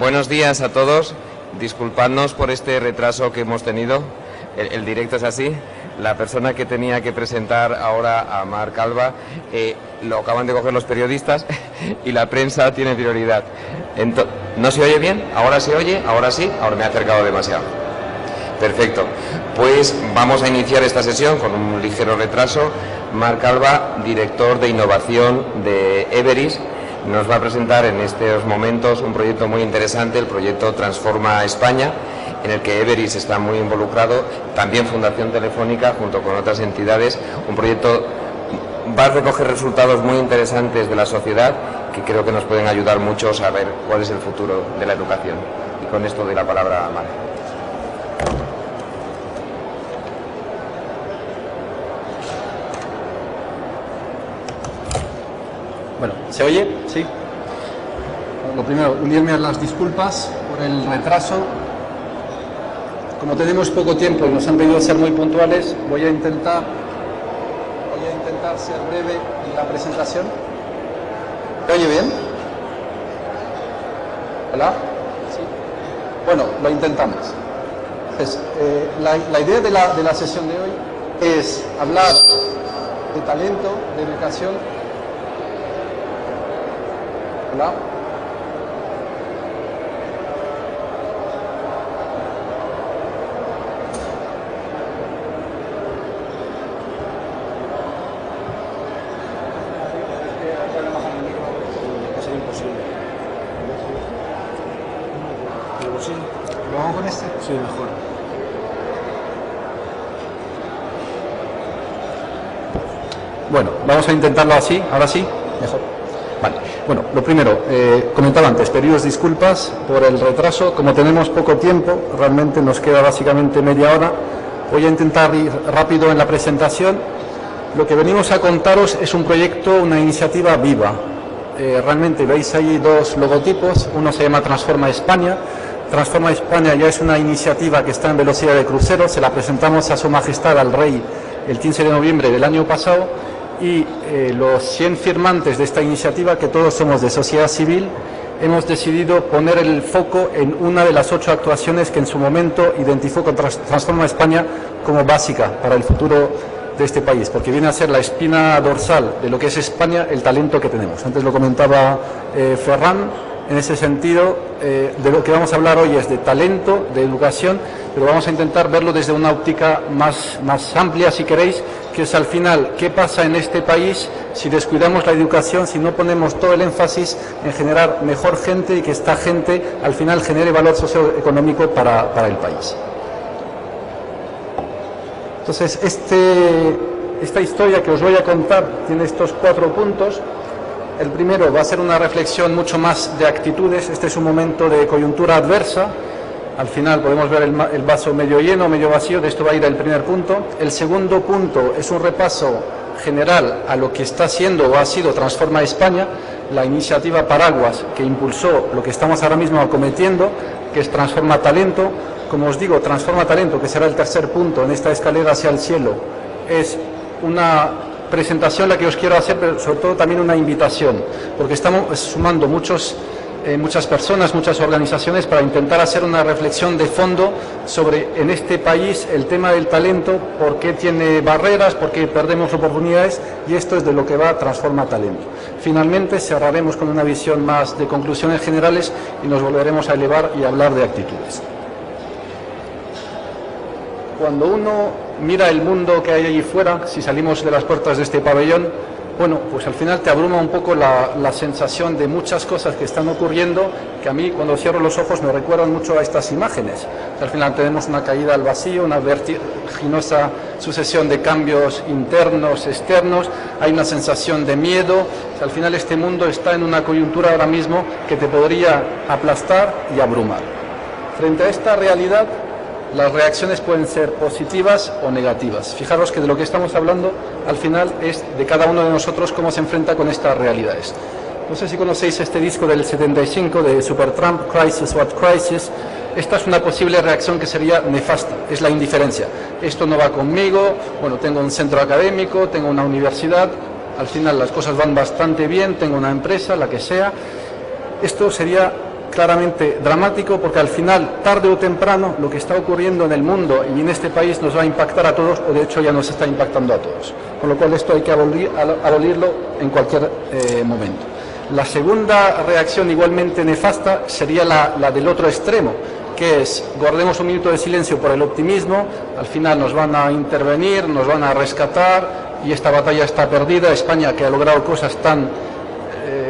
Buenos días a todos. Disculpadnos por este retraso que hemos tenido. El directo es así. La persona que tenía que presentar ahora a Marc Alba lo acaban de coger los periodistas y la prensa tiene prioridad. ¿No se oye bien? ¿Ahora se oye? ¿Ahora sí? Ahora me he acercado demasiado. Perfecto. Pues vamos a iniciar esta sesión con un ligero retraso. Marc Alba, director de innovación de Everis, nos va a presentar en estos momentos un proyecto muy interesante, el proyecto Transforma España, en el que Everis está muy involucrado, también Fundación Telefónica, junto con otras entidades. Un proyecto va a recoger resultados muy interesantes de la sociedad que creo que nos pueden ayudar mucho a saber cuál es el futuro de la educación. Y con esto doy la palabra a Marc. Bueno, ¿se oye? Sí. Lo primero, unirme a las disculpas por el retraso. Como tenemos poco tiempo y nos han pedido ser muy puntuales, voy a intentar ser breve en la presentación. ¿Se oye bien? ¿Hola? Sí. Bueno, lo intentamos. Entonces, la idea de la sesión de hoy es hablar de talento, de educación. Hola. ¿Lo hago con este? Sí, mejor. Bueno, vamos a intentarlo así, ahora sí, mejor. Vale. Bueno, lo primero, comentaba antes, pediros disculpas por el retraso. Como tenemos poco tiempo, realmente nos queda básicamente media hora, voy a intentar ir rápido en la presentación. Lo que venimos a contaros es un proyecto, una iniciativa viva. Realmente veis ahí dos logotipos, uno se llama Transforma España. Transforma España ya es una iniciativa que está en velocidad de crucero, se la presentamos a Su Majestad, al Rey, el 15 de noviembre del año pasado, y los 100 firmantes de esta iniciativa, que todos somos de sociedad civil, hemos decidido poner el foco en una de las 8 actuaciones que en su momento identificó Transforma España como básica para el futuro de este país, porque viene a ser la espina dorsal de lo que es España, el talento que tenemos. Antes lo comentaba Ferran. En ese sentido, de lo que vamos a hablar hoy es de talento, de educación, pero vamos a intentar verlo desde una óptica más amplia, si queréis, que es al final qué pasa en este país si descuidamos la educación, si no ponemos todo el énfasis en generar mejor gente y que esta gente al final genere valor socioeconómico para el país. Entonces, esta historia que os voy a contar tiene estos 4 puntos. El primero va a ser una reflexión mucho más de actitudes. Este es un momento de coyuntura adversa. Al final podemos ver el vaso medio lleno, medio vacío. De esto va a ir el primer punto. El segundo punto es un repaso general a lo que está siendo o ha sido Transforma España, la iniciativa paraguas que impulsó lo que estamos ahora mismo acometiendo, que es Transforma Talento. Como os digo, Transforma Talento, que será el tercer punto en esta escalera hacia el cielo, es una presentación la que os quiero hacer, pero sobre todo también una invitación, porque estamos sumando muchas personas, muchas organizaciones para intentar hacer una reflexión de fondo sobre en este país el tema del talento, por qué tiene barreras, por qué perdemos oportunidades, y esto es de lo que va Transforma Talento. Finalmente cerraremos con una visión más de conclusiones generales y nos volveremos a elevar y hablar de actitudes. Cuando uno mira el mundo que hay allí fuera, si salimos de las puertas de este pabellón, bueno, pues al final te abruma un poco la sensación de muchas cosas que están ocurriendo, que a mí cuando cierro los ojos me recuerdan mucho a estas imágenes. Al final tenemos una caída al vacío, una vertiginosa sucesión de cambios internos, externos, hay una sensación de miedo. Al final este mundo está en una coyuntura ahora mismo que te podría aplastar y abrumar. Frente a esta realidad, las reacciones pueden ser positivas o negativas. Fijaros que de lo que estamos hablando al final es de cada uno de nosotros cómo se enfrenta con estas realidades. No sé si conocéis este disco del 75 de Supertramp, Crisis What Crisis. Esta es una posible reacción que sería nefasta, es la indiferencia. Esto no va conmigo, bueno, tengo un centro académico, tengo una universidad, al final las cosas van bastante bien, tengo una empresa, la que sea. Esto sería claramente dramático, porque al final, tarde o temprano, lo que está ocurriendo en el mundo y en este país nos va a impactar a todos, o de hecho ya nos está impactando a todos. Con lo cual esto hay que abolirlo en cualquier momento. La segunda reacción igualmente nefasta sería la del otro extremo, que es, guardemos un minuto de silencio por el optimismo, al final nos van a intervenir, nos van a rescatar y esta batalla está perdida. España, que ha logrado cosas tan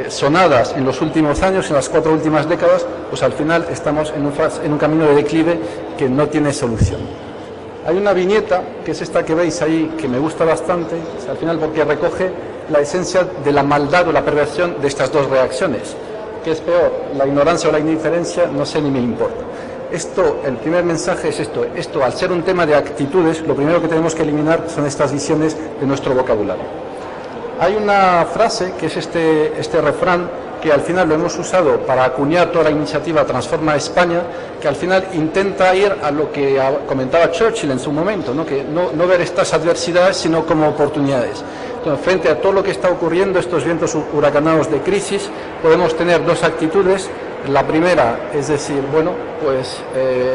sonadas en los últimos años, en las 4 últimas décadas, pues al final estamos en un camino de declive que no tiene solución. Hay una viñeta, que es esta que veis ahí, que me gusta bastante, al final porque recoge la esencia de la maldad o la perversión de estas dos reacciones. ¿Qué es peor, la ignorancia o la indiferencia? No sé ni me importa. El primer mensaje es esto, al ser un tema de actitudes, lo primero que tenemos que eliminar son estas visiones de nuestro vocabulario. Hay una frase que es este refrán, que al final lo hemos usado para acuñar toda la iniciativa Transforma España, que al final intenta ir a lo que comentaba Churchill en su momento, ¿no? Que no ver estas adversidades sino como oportunidades. Entonces, frente a todo lo que está ocurriendo, estos vientos huracanados de crisis, podemos tener dos actitudes. La primera es decir, bueno, pues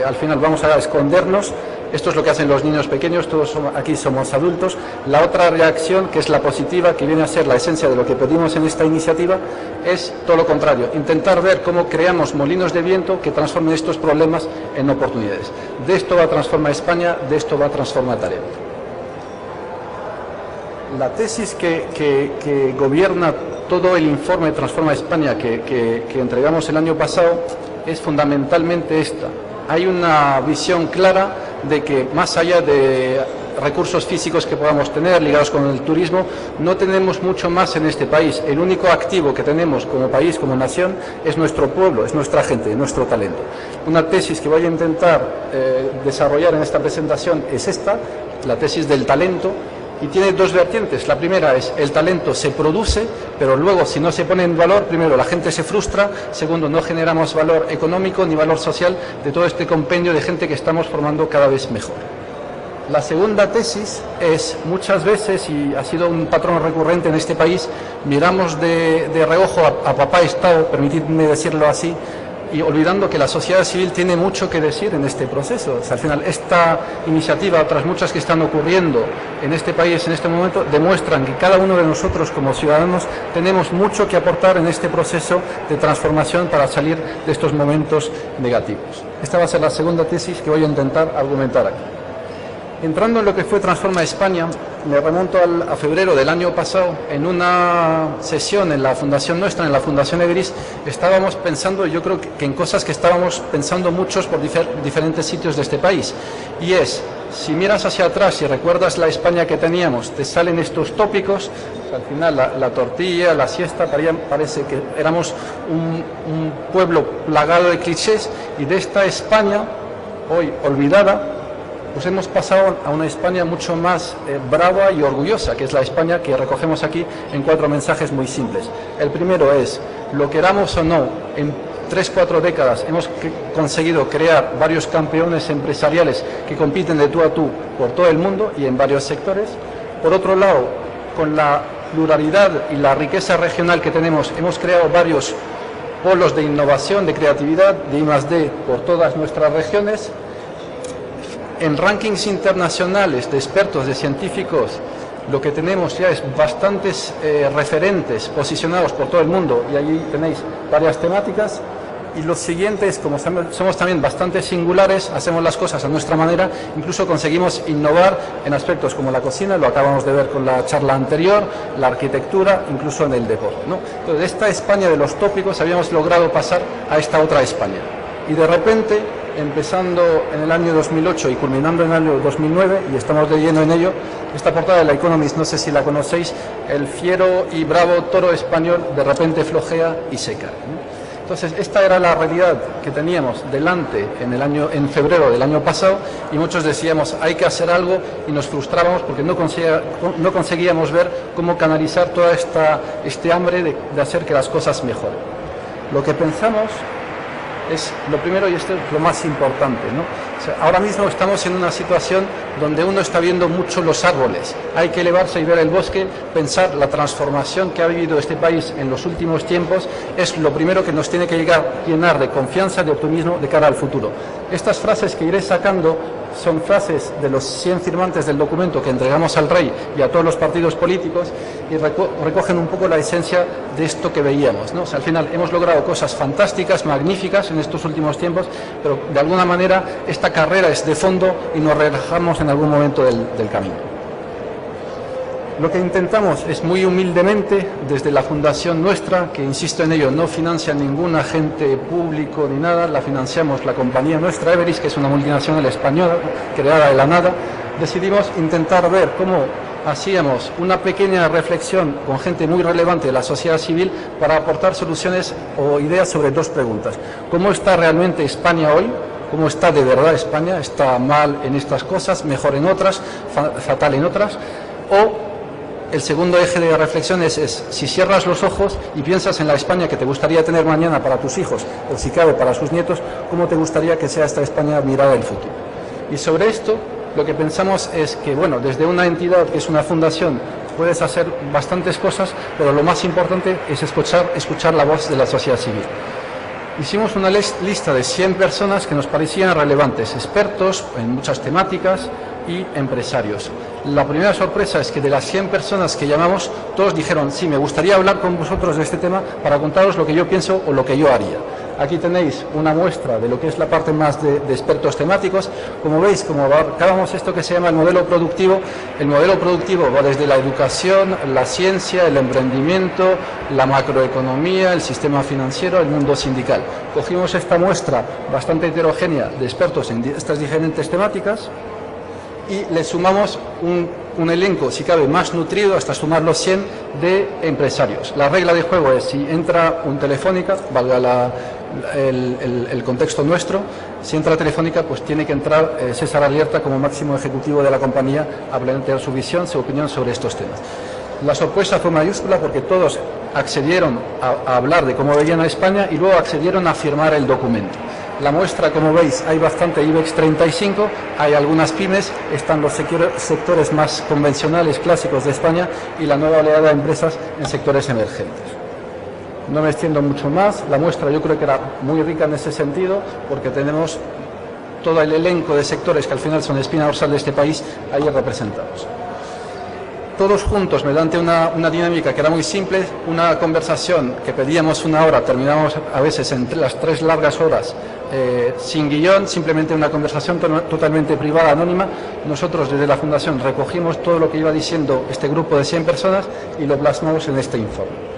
al final vamos a escondernos. Esto es lo que hacen los niños pequeños, todos aquí somos adultos. La otra reacción, que es la positiva, que viene a ser la esencia de lo que pedimos en esta iniciativa, es todo lo contrario, intentar ver cómo creamos molinos de viento que transformen estos problemas en oportunidades. De esto va a transformar España, de esto va a transformar Talento. La tesis que gobierna todo el informe Transforma España que entregamos el año pasado es fundamentalmente esta. Hay una visión clara de que más allá de recursos físicos que podamos tener ligados con el turismo, no tenemos mucho más en este país. El único activo que tenemos como país, como nación, es nuestro pueblo, es nuestra gente, nuestro talento. Una tesis que voy a intentar desarrollar en esta presentación es esta, la tesis del talento, y tiene dos vertientes. La primera es, el talento se produce, pero luego si no se pone en valor, primero la gente se frustra, segundo no generamos valor económico ni valor social de todo este compendio de gente que estamos formando cada vez mejor. La segunda tesis es, muchas veces, y ha sido un patrón recurrente en este país, miramos de reojo a papá Estado, permitidme decirlo así, y olvidando que la sociedad civil tiene mucho que decir en este proceso. O sea, al final, esta iniciativa, otras muchas que están ocurriendo en este país en este momento, demuestran que cada uno de nosotros como ciudadanos tenemos mucho que aportar en este proceso de transformación para salir de estos momentos negativos. Esta va a ser la segunda tesis que voy a intentar argumentar aquí. Entrando en lo que fue Transforma España, me remonto a febrero del año pasado, en una sesión en la fundación nuestra, en la Fundación Egris, estábamos pensando, yo creo que en cosas que estábamos pensando muchos por diferentes sitios de este país. Y es, si miras hacia atrás y recuerdas la España que teníamos, te salen estos tópicos, al final la tortilla, la siesta, parece que éramos un pueblo plagado de clichés, y de esta España, hoy olvidada, pues hemos pasado a una España mucho más brava y orgullosa, que es la España que recogemos aquí en 4 mensajes muy simples. El primero es, lo queramos o no, en 3-4 décadas hemos conseguido crear varios campeones empresariales que compiten de tú a tú por todo el mundo y en varios sectores. Por otro lado, con la pluralidad y la riqueza regional que tenemos, hemos creado varios polos de innovación, de creatividad, de I+D por todas nuestras regiones. En rankings internacionales de expertos, de científicos, lo que tenemos ya es bastantes referentes posicionados por todo el mundo, y allí tenéis varias temáticas. Y lo siguiente es, como somos también bastante singulares, hacemos las cosas a nuestra manera, incluso conseguimos innovar en aspectos como la cocina, lo acabamos de ver con la charla anterior, la arquitectura, incluso en el deporte, ¿no? Entonces, de esta España de los tópicos habíamos logrado pasar a esta otra España. Y de repente, empezando en el año 2008 y culminando en el año 2009, y estamos de lleno en ello, esta portada de la Economist, no sé si la conocéis, el fiero y bravo toro español de repente flojea y se cae, ¿no? Entonces, esta era la realidad que teníamos delante en febrero del año pasado, y muchos decíamos, hay que hacer algo, y nos frustrábamos porque no conseguíamos ver cómo canalizar toda este hambre de hacer que las cosas mejoren. Lo que pensamos es lo primero y esto es lo más importante, ¿no? O sea, ahora mismo estamos en una situación donde uno está viendo mucho los árboles. Hay que elevarse y ver el bosque, pensar la transformación que ha vivido este país en los últimos tiempos es lo primero que nos tiene que llenar de confianza, de optimismo de cara al futuro. Estas frases que iré sacando son frases de los 100 firmantes del documento que entregamos al rey y a todos los partidos políticos y recogen un poco la esencia de esto que veíamos, ¿no? O sea, al final hemos logrado cosas fantásticas, magníficas en estos últimos tiempos, pero de alguna manera esta carrera es de fondo y nos relajamos en algún momento del camino. Lo que intentamos es muy humildemente, desde la fundación nuestra, que insisto en ello, no financia ningún agente público ni nada, la financiamos la compañía nuestra, Everis, que es una multinacional española creada de la nada, decidimos intentar ver cómo hacíamos una pequeña reflexión con gente muy relevante de la sociedad civil para aportar soluciones o ideas sobre dos preguntas. ¿Cómo está realmente España hoy? ¿Cómo está de verdad España? ¿Está mal en estas cosas, mejor en otras, fatal en otras? O el segundo eje de reflexión es si cierras los ojos y piensas en la España que te gustaría tener mañana para tus hijos, o si cabe para sus nietos, ¿cómo te gustaría que sea esta España mirada al futuro? Y sobre esto, lo que pensamos es que, bueno, desde una entidad que es una fundación, puedes hacer bastantes cosas, pero lo más importante es escuchar la voz de la sociedad civil. Hicimos una lista de 100 personas que nos parecían relevantes, expertos en muchas temáticas y empresarios. La primera sorpresa es que de las 100 personas que llamamos, todos dijeron, sí, me gustaría hablar con vosotros de este tema para contaros lo que yo pienso o lo que yo haría. Aquí tenéis una muestra de lo que es la parte más de expertos temáticos. Como veis, como abarcábamos esto que se llama el modelo productivo va desde la educación, la ciencia, el emprendimiento, la macroeconomía, el sistema financiero, el mundo sindical. Cogimos esta muestra bastante heterogénea de expertos en estas diferentes temáticas y le sumamos un elenco, si cabe, más nutrido, hasta sumar los 100 de empresarios. La regla de juego es, si entra un Telefónica, valga el contexto nuestro, si entra Telefónica, pues tiene que entrar César Alierta como máximo ejecutivo de la compañía a plantear su visión, su opinión sobre estos temas. La sorpresa fue mayúscula porque todos accedieron a hablar de cómo veían a España y luego accedieron a firmar el documento. La muestra, como veis, hay bastante IBEX 35, hay algunas pymes, están los sectores más convencionales, clásicos de España y la nueva oleada de empresas en sectores emergentes. No me extiendo mucho más, la muestra yo creo que era muy rica en ese sentido porque tenemos todo el elenco de sectores que al final son espina dorsal de este país ahí representados. Todos juntos, mediante una dinámica que era muy simple, una conversación que pedíamos una hora, terminamos a veces entre las 3 largas horas, sin guión, simplemente una conversación totalmente privada, anónima. Nosotros desde la Fundación recogimos todo lo que iba diciendo este grupo de 100 personas y lo plasmamos en este informe.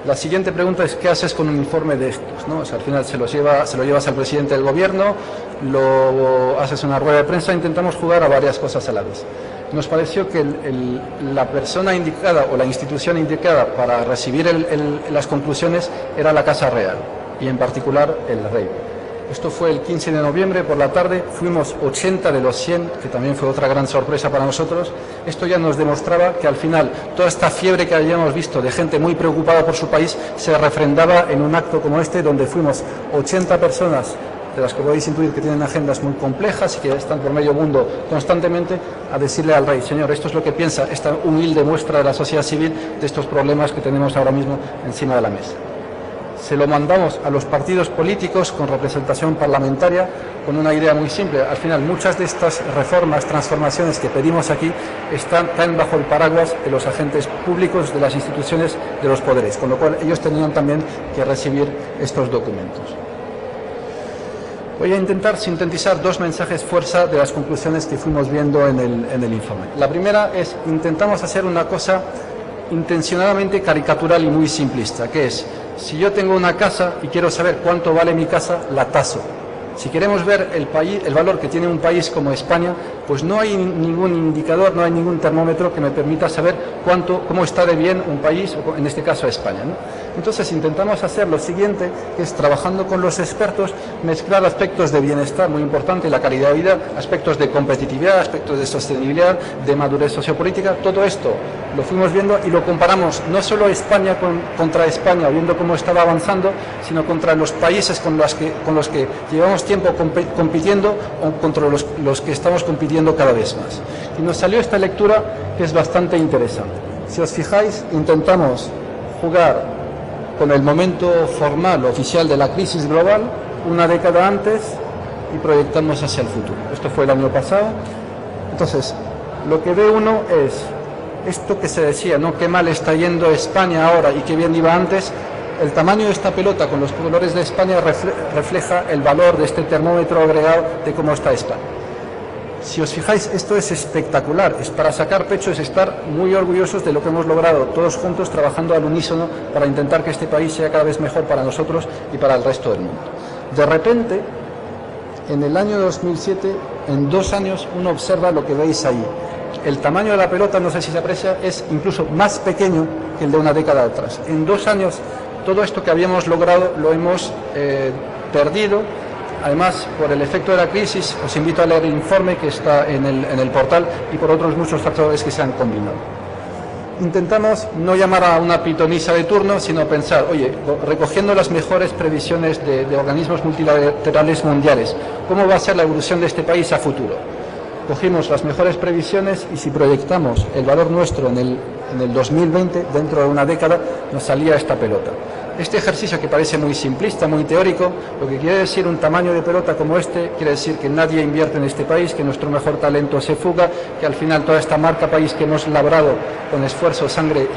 La siguiente pregunta es, ¿qué haces con un informe de estos, ¿no? O sea, al final se lo llevas al presidente del gobierno, lo haces una rueda de prensa, intentamos jugar a varias cosas a la vez. Nos pareció que la persona indicada o la institución indicada para recibir las conclusiones era la Casa Real y en particular el rey. Esto fue el 15 de noviembre por la tarde, fuimos 80 de los 100, que también fue otra gran sorpresa para nosotros. Esto ya nos demostraba que al final toda esta fiebre que habíamos visto de gente muy preocupada por su país se refrendaba en un acto como este, donde fuimos 80 personas, de las que podéis intuir que tienen agendas muy complejas y que están por medio mundo constantemente, a decirle al rey, señor, esto es lo que piensa esta humilde muestra de la sociedad civil de estos problemas que tenemos ahora mismo encima de la mesa. Se lo mandamos a los partidos políticos con representación parlamentaria con una idea muy simple. Al final, muchas de estas reformas, transformaciones que pedimos aquí caen bajo el paraguas de los agentes públicos, de las instituciones, de los poderes, con lo cual ellos tenían también que recibir estos documentos. Voy a intentar sintetizar 2 mensajes fuerza de las conclusiones que fuimos viendo en el informe. La primera es, intentamos hacer una cosa intencionadamente caricatural y muy simplista, que es, si yo tengo una casa y quiero saber cuánto vale mi casa, la taso. Si queremos ver el valor que tiene un país como España, pues no hay ningún indicador, no hay ningún termómetro que me permita saber cómo está de bien un país, o en este caso España, ¿no? Entonces intentamos hacer lo siguiente, que es trabajando con los expertos, mezclar aspectos de bienestar, muy importante, la calidad de vida, aspectos de competitividad, aspectos de sostenibilidad, de madurez sociopolítica, todo esto lo fuimos viendo y lo comparamos no solo España contra España, viendo cómo estaba avanzando, sino contra los países con los que llevamos tiempo compitiendo o contra los que estamos compitiendo cada vez más. Y nos salió esta lectura que es bastante interesante. Si os fijáis, intentamos jugar con el momento formal, oficial de la crisis global, una década antes, y proyectamos hacia el futuro. Esto fue el año pasado. Entonces, lo que ve uno es esto que se decía, ¿no? Qué mal está yendo España ahora y qué bien iba antes. El tamaño de esta pelota con los colores de España refleja el valor de este termómetro agregado de cómo está España. Si os fijáis, esto es espectacular, es para sacar pecho, es estar muy orgullosos de lo que hemos logrado, todos juntos trabajando al unísono para intentar que este país sea cada vez mejor para nosotros y para el resto del mundo. De repente, en el año 2007, en 2 años, uno observa lo que veis ahí. El tamaño de la pelota, no sé si se aprecia, es incluso más pequeño que el de una década atrás. En 2 años, todo esto que habíamos logrado lo hemos perdido. Además, por el efecto de la crisis, os invito a leer el informe que está en el portal y por otros muchos factores que se han combinado. Intentamos no llamar a una pitonisa de turno, sino pensar, oye, recogiendo las mejores previsiones de organismos multilaterales mundiales, ¿cómo va a ser la evolución de este país a futuro? Cogimos las mejores previsiones y si proyectamos el valor nuestro en el 2020, dentro de una década, nos salía esta pelota. Este ejercicio que parece muy simplista, muy teórico, lo que quiere decir un tamaño de pelota como este, quiere decir que nadie invierte en este país, que nuestro mejor talento se fuga, que al final toda esta marca país que hemos labrado con esfuerzo, sangre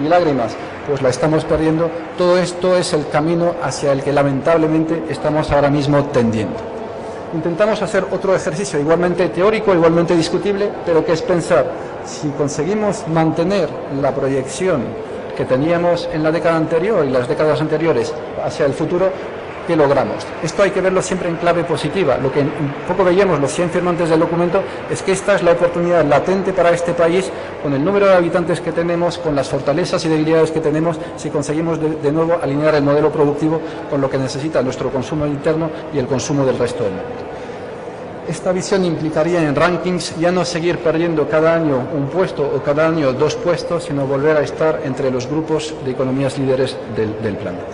y lágrimas, pues la estamos perdiendo. Todo esto es el camino hacia el que lamentablemente estamos ahora mismo tendiendo. Intentamos hacer otro ejercicio igualmente teórico, igualmente discutible, pero que es pensar, si conseguimos mantener la proyección que teníamos en la década anterior y las décadas anteriores hacia el futuro, ¿qué logramos? Esto hay que verlo siempre en clave positiva. Lo que un poco veíamos los 100 firmantes del documento es que esta es la oportunidad latente para este país, con el número de habitantes que tenemos, con las fortalezas y debilidades que tenemos, si conseguimos de nuevo alinear el modelo productivo con lo que necesita nuestro consumo interno y el consumo del resto del mundo. Esta visión implicaría en rankings ya no seguir perdiendo cada año un puesto o cada año 2 puestos, sino volver a estar entre los grupos de economías líderes del planeta.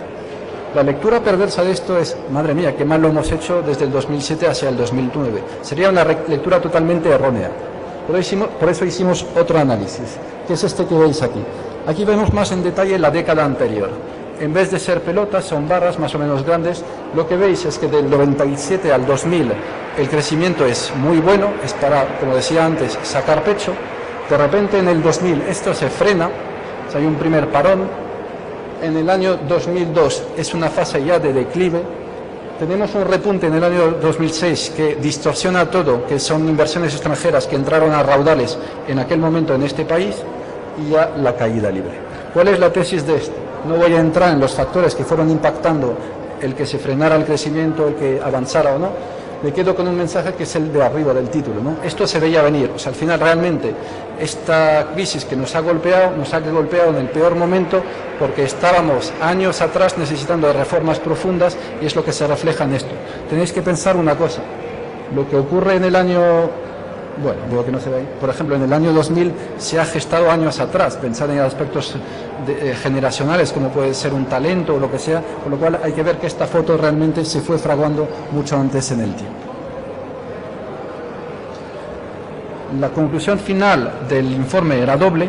La lectura perversa de esto es, madre mía, qué mal lo hemos hecho desde el 2007 hacia el 2009. Sería una lectura totalmente errónea. Por eso hicimos otro análisis, que es este que veis aquí. Aquí vemos más en detalle la década anterior. En vez de ser pelotas, son barras más o menos grandes. Lo que veis es que del 97 al 2000 el crecimiento es muy bueno, es para, como decía antes, sacar pecho. De repente en el 2000 esto se frena, o sea, hay un primer parón. En el año 2002 es una fase ya de declive. Tenemos un repunte en el año 2006 que distorsiona todo, que son inversiones extranjeras que entraron a raudales en aquel momento en este país, y ya la caída libre. ¿Cuál es la tesis de esto? No voy a entrar en los factores que fueron impactando el que se frenara el crecimiento, el que avanzara o no. Me quedo con un mensaje que es el de arriba del título, ¿no? Esto se veía venir. O sea, al final realmente esta crisis que nos ha golpeado en el peor momento, porque estábamos años atrás necesitando de reformas profundas, y es lo que se refleja en esto. Tenéis que pensar una cosa. Lo que ocurre en el año... Bueno, veo que no se ve ahí. Por ejemplo, en el año 2000 se ha gestado años atrás, pensar en aspectos generacionales, como puede ser un talento o lo que sea, con lo cual hay que ver que esta foto realmente se fue fraguando mucho antes en el tiempo. La conclusión final del informe era doble.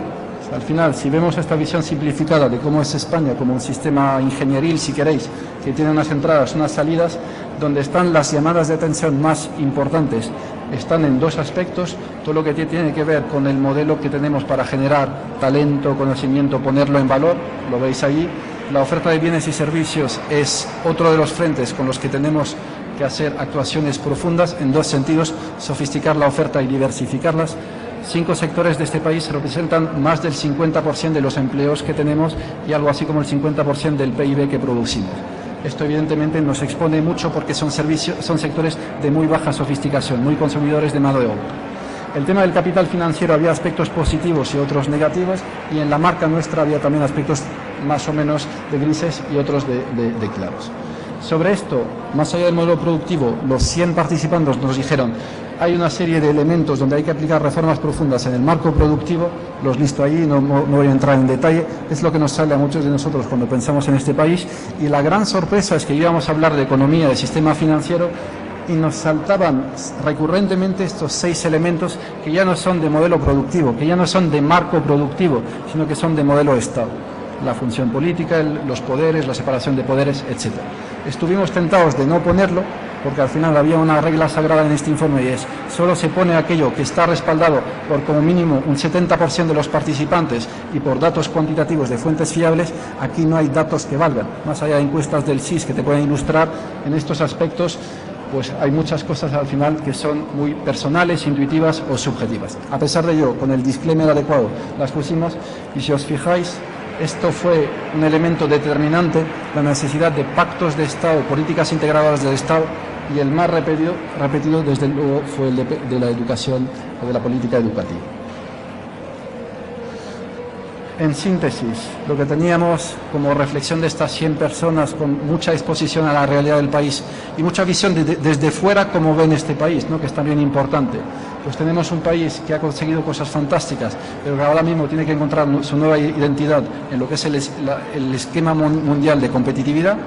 Al final, si vemos esta visión simplificada de cómo es España como un sistema ingenieril, si queréis, que tiene unas entradas, unas salidas, donde están las llamadas de atención más importantes, están en 2 aspectos: todo lo que tiene que ver con el modelo que tenemos para generar talento, conocimiento, ponerlo en valor, lo veis allí. La oferta de bienes y servicios es otro de los frentes con los que tenemos que hacer actuaciones profundas en 2 sentidos: sofisticar la oferta y diversificarlas. 5 sectores de este país representan más del 50% de los empleos que tenemos y algo así como el 50% del PIB que producimos. Esto evidentemente nos expone mucho porque son sectores de muy baja sofisticación, muy consumidores de mano de obra. El tema del capital financiero había aspectos positivos y otros negativos, y en la marca nuestra había también aspectos más o menos de grises y otros de claros. Sobre esto, más allá del modelo productivo, los 100 participantes nos dijeron: hay una serie de elementos donde hay que aplicar reformas profundas en el marco productivo, los listo allí, no voy a entrar en detalle, es lo que nos sale a muchos de nosotros cuando pensamos en este país, y la gran sorpresa es que íbamos a hablar de economía, de sistema financiero, y nos saltaban recurrentemente estos 6 elementos que ya no son de modelo productivo, que ya no son de marco productivo, sino que son de modelo Estado. La función política, los poderes, la separación de poderes, etc. Estuvimos tentados de no ponerlo, porque al final había una regla sagrada en este informe, y es: solo se pone aquello que está respaldado por como mínimo un 70% de los participantes y por datos cuantitativos de fuentes fiables. Aquí no hay datos que valgan, más allá de encuestas del CIS que te pueden ilustrar en estos aspectos. Pues hay muchas cosas al final que son muy personales, intuitivas o subjetivas. A pesar de ello, con el disclaimer adecuado las pusimos, y si os fijáis, esto fue un elemento determinante, la necesidad de pactos de Estado, políticas integradas del Estado, y el más repetido desde luego fue el de la educación o de la política educativa. En síntesis, lo que teníamos como reflexión de estas 100 personas, con mucha exposición a la realidad del país y mucha visión desde fuera, cómo ven este país, ¿no?, que es también importante. Pues tenemos un país que ha conseguido cosas fantásticas, pero que ahora mismo tiene que encontrar su nueva identidad en lo que es el esquema mundial de competitividad.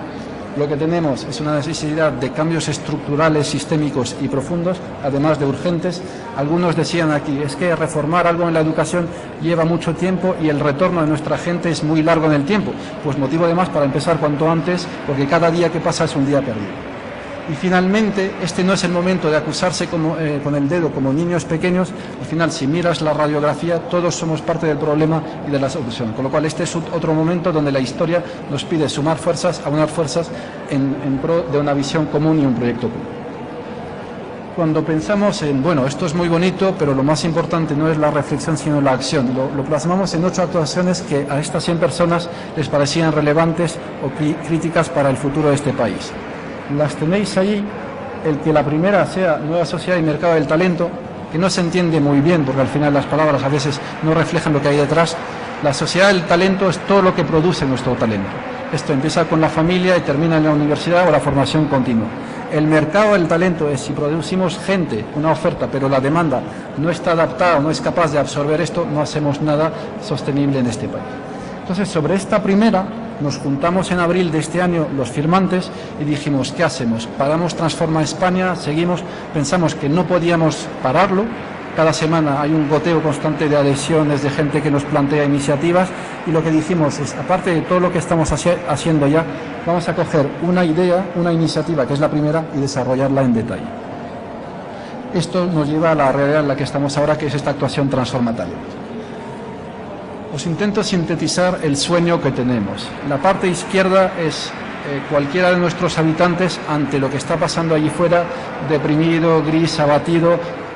Lo que tenemos es una necesidad de cambios estructurales, sistémicos y profundos, además de urgentes. Algunos decían aquí, es que reformar algo en la educación lleva mucho tiempo y el retorno de nuestra gente es muy largo en el tiempo. Pues motivo de más para empezar cuanto antes, porque cada día que pasa es un día perdido. Y finalmente, este no es el momento de acusarse con el dedo como niños pequeños. Al final, si miras la radiografía, todos somos parte del problema y de la solución. Con lo cual, este es otro momento donde la historia nos pide sumar fuerzas, aunar fuerzas en pro de una visión común y un proyecto común. Cuando pensamos en, bueno, esto es muy bonito, pero lo más importante no es la reflexión, sino la acción. Lo plasmamos en 8 actuaciones que a estas 100 personas les parecían relevantes o críticas para el futuro de este país. Las tenéis allí. El que la primera sea nueva sociedad y mercado del talento, que no se entiende muy bien porque al final las palabras a veces no reflejan lo que hay detrás. La sociedad del talento es todo lo que produce nuestro talento. Esto empieza con la familia y termina en la universidad o la formación continua. El mercado del talento es si producimos gente, una oferta, pero la demanda no está adaptada o no es capaz de absorber esto, no hacemos nada sostenible en este país. Entonces, sobre esta primera, nos juntamos en abril de este año los firmantes y dijimos, ¿qué hacemos? ¿Paramos Transforma España? ¿Seguimos? Pensamos que no podíamos pararlo. Cada semana hay un goteo constante de adhesiones, de gente que nos plantea iniciativas, y lo que dijimos es, aparte de todo lo que estamos haciendo ya, vamos a coger una idea, una iniciativa, que es la primera, y desarrollarla en detalle. Esto nos lleva a la realidad en la que estamos ahora, que es esta actuación transformatoria. Os intento sintetizar el sueño que tenemos. La parte izquierda es cualquiera de nuestros habitantes ante lo que está pasando allí fuera, deprimido, gris, abatido,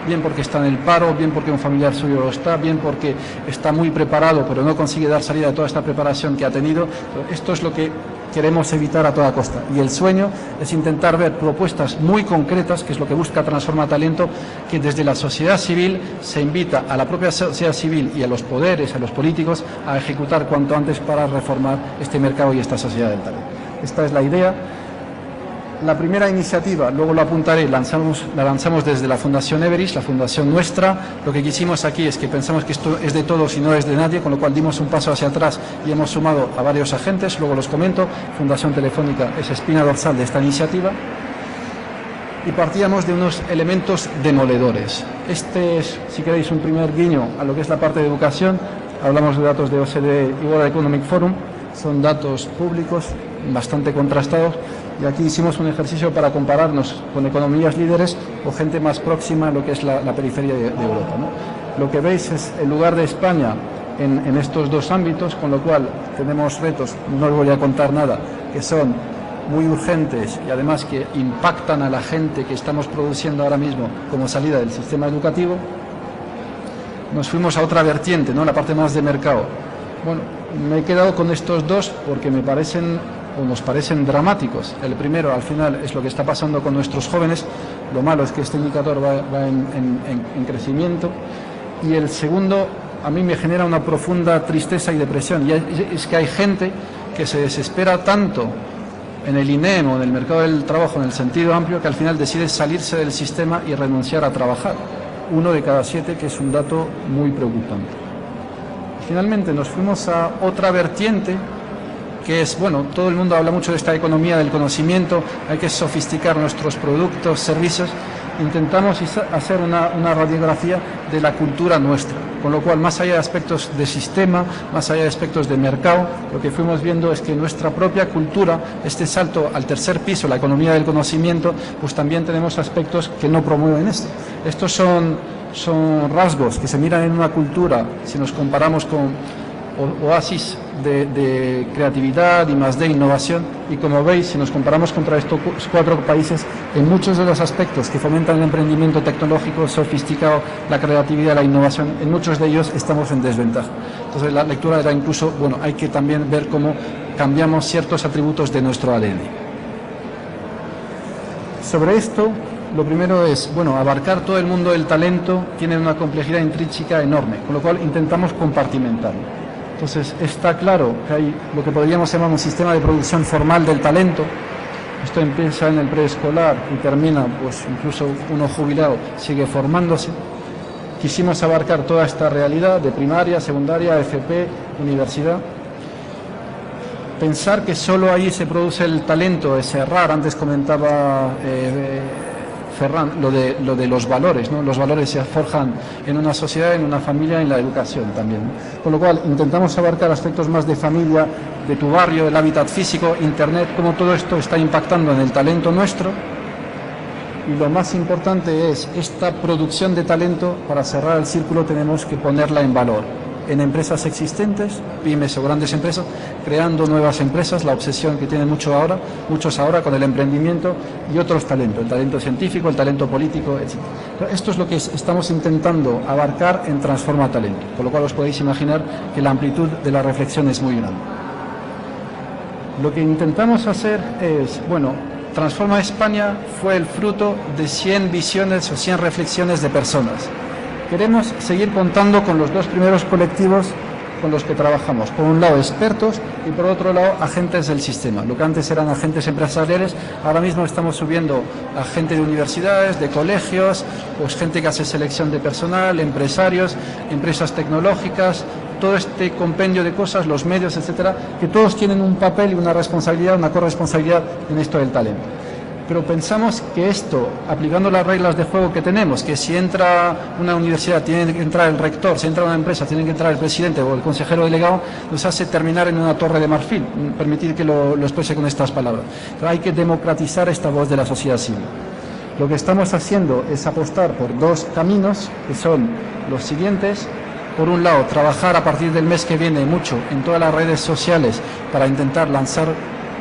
bien porque está en el paro, bien porque un familiar suyo lo está, bien porque está muy preparado pero no consigue dar salida a toda esta preparación que ha tenido. Esto es lo que queremos evitar a toda costa. Y el sueño es intentar ver propuestas muy concretas, que es lo que busca Transforma Talento, que desde la sociedad civil se invita a la propia sociedad civil y a los poderes, a los políticos, a ejecutar cuanto antes para reformar este mercado y esta sociedad del talento. Esta es la idea. La primera iniciativa, luego lo apuntaré, la lanzamos desde la Fundación Everis, la fundación nuestra. Lo que quisimos aquí es que pensamos que esto es de todos y no es de nadie, con lo cual dimos un paso hacia atrás y hemos sumado a varios agentes, luego los comento. Fundación Telefónica es espina dorsal de esta iniciativa. Y partíamos de unos elementos demoledores. Este es, si queréis, un primer guiño a lo que es la parte de educación. Hablamos de datos de OCDE y World Economic Forum. Son datos públicos, bastante contrastados. Y aquí hicimos un ejercicio para compararnos con economías líderes o gente más próxima a lo que es la periferia de Europa, ¿no? Lo que veis es el lugar de España en estos dos ámbitos, con lo cual tenemos retos, no os voy a contar nada, que son muy urgentes y además que impactan a la gente que estamos produciendo ahora mismo como salida del sistema educativo. Nos fuimos a otra vertiente, ¿no?, la parte más de mercado. Bueno, me he quedado con estos dos porque me parecen o nos parecen dramáticos. El primero, al final, es lo que está pasando con nuestros jóvenes. Lo malo es que este indicador va en crecimiento. Y el segundo, a mí me genera una profunda tristeza y depresión. Y es que hay gente que se desespera tanto en el INEM o en el mercado del trabajo en el sentido amplio, que al final decide salirse del sistema y renunciar a trabajar. 1 de cada 7, que es un dato muy preocupante. Finalmente nos fuimos a otra vertiente, que es, bueno, todo el mundo habla mucho de esta economía del conocimiento, hay que sofisticar nuestros productos, servicios. Intentamos hacer una radiografía de la cultura nuestra, con lo cual, más allá de aspectos de sistema, más allá de aspectos de mercado, lo que fuimos viendo es que nuestra propia cultura, este salto al tercer piso, la economía del conocimiento, pues también tenemos aspectos que no promueven esto. Estos son rasgos que se miran en una cultura, si nos comparamos con oasis de creatividad y más de innovación, y como veis, si nos comparamos contra estos 4 países, en muchos de los aspectos que fomentan el emprendimiento tecnológico sofisticado, la creatividad, la innovación, en muchos de ellos estamos en desventaja. Entonces la lectura era incluso, bueno, hay que también ver cómo cambiamos ciertos atributos de nuestro ADN. Sobre esto, lo primero es, bueno, abarcar todo el mundo del talento tiene una complejidad intrínseca enorme, con lo cual intentamos compartimentarlo. Entonces, está claro que hay lo que podríamos llamar un sistema de producción formal del talento. Esto empieza en el preescolar y termina, pues incluso uno jubilado sigue formándose. Quisimos abarcar toda esta realidad de primaria, secundaria, FP, universidad. Pensar que solo ahí se produce el talento es errar. Antes comentaba Ferran lo de los valores, ¿no? Los valores se forjan en una sociedad, en una familia, en la educación también, ¿no? Con lo cual intentamos abarcar aspectos más de familia, de tu barrio, el hábitat físico, internet, cómo todo esto está impactando en el talento nuestro. Y lo más importante es esta producción de talento. Para cerrar el círculo tenemos que ponerla en valor en empresas existentes, pymes o grandes empresas, creando nuevas empresas, la obsesión que tienen muchos ahora con el emprendimiento y otros talentos, el talento científico, el talento político, etc. Esto es lo que estamos intentando abarcar en Transforma Talento, con lo cual os podéis imaginar que la amplitud de la reflexión es muy grande. Lo que intentamos hacer es, bueno, Transforma España fue el fruto de 100 visiones o 100 reflexiones de personas. Queremos seguir contando con los 2 primeros colectivos con los que trabajamos. Por un lado, expertos, y por otro lado, agentes del sistema. Lo que antes eran agentes empresariales, ahora mismo estamos subiendo a gente de universidades, de colegios, pues gente que hace selección de personal, empresarios, empresas tecnológicas, todo este compendio de cosas, los medios, etcétera, que todos tienen un papel y una responsabilidad, una corresponsabilidad en esto del talento. Pero pensamos que esto, aplicando las reglas de juego que tenemos, que si entra una universidad tiene que entrar el rector, si entra una empresa tiene que entrar el presidente o el consejero delegado, nos hace terminar en una torre de marfil. Permitir que lo exprese con estas palabras. Pero hay que democratizar esta voz de la sociedad civil. Lo que estamos haciendo es apostar por 2 caminos, que son los siguientes. Por un lado, trabajar a partir del mes que viene mucho en todas las redes sociales para intentar lanzar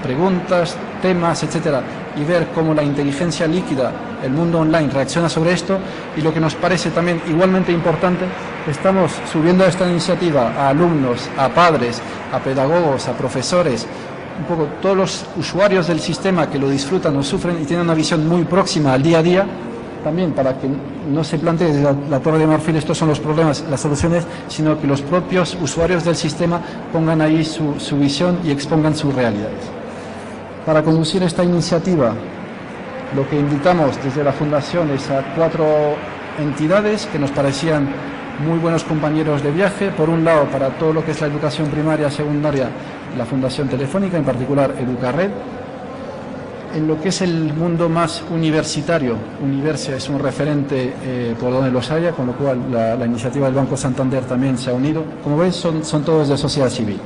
preguntas, temas, etcétera, y ver cómo la inteligencia líquida, el mundo online, reacciona sobre esto. Y lo que nos parece también igualmente importante, estamos subiendo a esta iniciativa a alumnos, a padres, a pedagogos, a profesores, un poco todos los usuarios del sistema que lo disfrutan o sufren y tienen una visión muy próxima al día a día, también para que no se plantee desde la torre de marfil estos son los problemas, las soluciones, sino que los propios usuarios del sistema pongan ahí su visión y expongan sus realidades. Para conducir esta iniciativa, lo que invitamos desde la Fundación es a 4 entidades que nos parecían muy buenos compañeros de viaje. Por un lado, para todo lo que es la educación primaria, secundaria, la Fundación Telefónica, en particular Educarred. En lo que es el mundo más universitario, Universia es un referente por donde los haya, con lo cual la iniciativa del Banco Santander también se ha unido. Como veis, son todos de sociedad civil.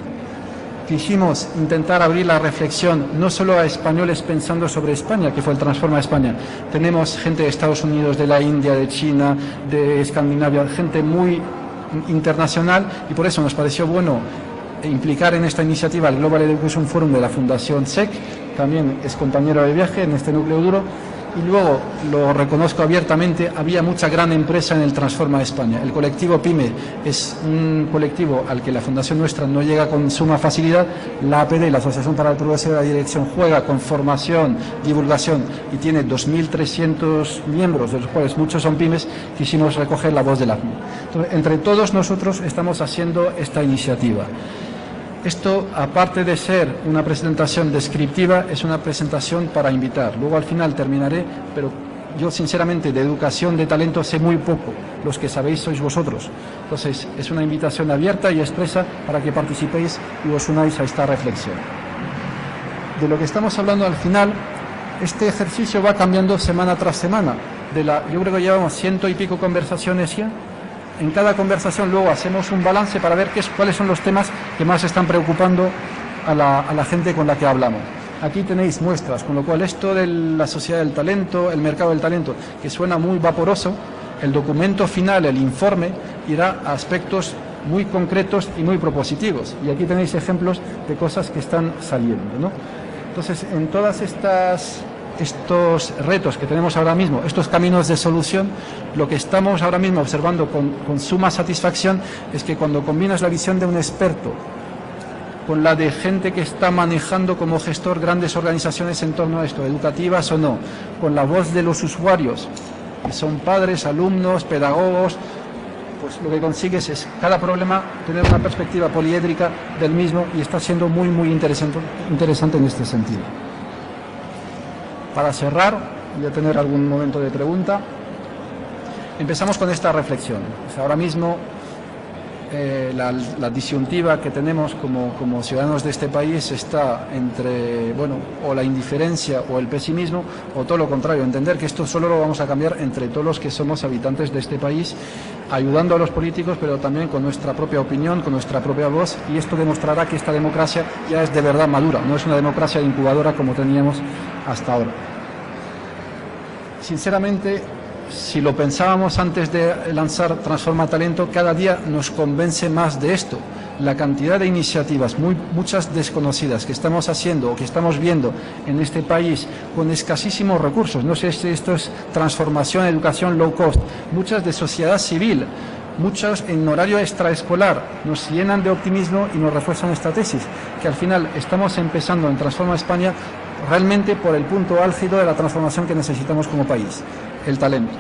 Quisimos intentar abrir la reflexión no solo a españoles pensando sobre España, que fue el Transforma España. Tenemos gente de Estados Unidos, de la India, de China, de Escandinavia, gente muy internacional, y por eso nos pareció bueno implicar en esta iniciativa el Global Education Forum de la Fundación SEC, también es compañero de viaje en este núcleo duro, Y luego, lo reconozco abiertamente, había mucha gran empresa en el Transforma España. El colectivo PYME es un colectivo al que la Fundación Nuestra no llega con suma facilidad. La APD, la Asociación para el Progreso de la Dirección, juega con formación, divulgación y tiene 2.300 miembros, de los cuales muchos son pymes. Quisimos recoger la voz de la PYME. Entonces, entre todos nosotros estamos haciendo esta iniciativa. Esto, aparte de ser una presentación descriptiva, es una presentación para invitar. Luego al final terminaré, pero yo sinceramente de educación de talento sé muy poco. Los que sabéis sois vosotros. Entonces es una invitación abierta y expresa para que participéis y os unáis a esta reflexión. De lo que estamos hablando al final, este ejercicio va cambiando semana tras semana. Yo creo que llevamos 100 y pico conversaciones ya. En cada conversación luego hacemos un balance para ver cuáles son los temas que más están preocupando a la gente con la que hablamos. Aquí tenéis muestras, con lo cual esto de la sociedad del talento, el mercado del talento, que suena muy vaporoso, el documento final, el informe, irá a aspectos muy concretos y muy propositivos. Y aquí tenéis ejemplos de cosas que están saliendo, ¿no? Entonces, en todas estos retos que tenemos ahora mismo, estos caminos de solución, lo que estamos ahora mismo observando con suma satisfacción es que cuando combinas la visión de un experto con la de gente que está manejando como gestor grandes organizaciones en torno a esto, educativas o no, con la voz de los usuarios, que son padres, alumnos, pedagogos, pues lo que consigues es cada problema tener una perspectiva poliédrica del mismo y está siendo muy, muy interesante en este sentido. Para cerrar, voy a tener algún momento de pregunta. Empezamos con esta reflexión. O sea, ahora mismo la disyuntiva que tenemos como ciudadanos de este país está entre, bueno, o la indiferencia o el pesimismo, o todo lo contrario, entender que esto solo lo vamos a cambiar entre todos los que somos habitantes de este país, ayudando a los políticos, pero también con nuestra propia opinión, con nuestra propia voz, y esto demostrará que esta democracia ya es de verdad madura, no es una democracia de incubadora como teníamos hasta ahora. Sinceramente, si lo pensábamos antes de lanzar Transforma Talento, cada día nos convence más de esto. La cantidad de iniciativas, muchas desconocidas, que estamos haciendo o que estamos viendo en este país con escasísimos recursos, no sé si esto es transformación, educación low cost, muchas de sociedad civil, muchas en horario extraescolar, nos llenan de optimismo y nos refuerzan esta tesis, que al final estamos empezando en Transforma España realmente por el punto álgido de la transformación que necesitamos como país, el talento.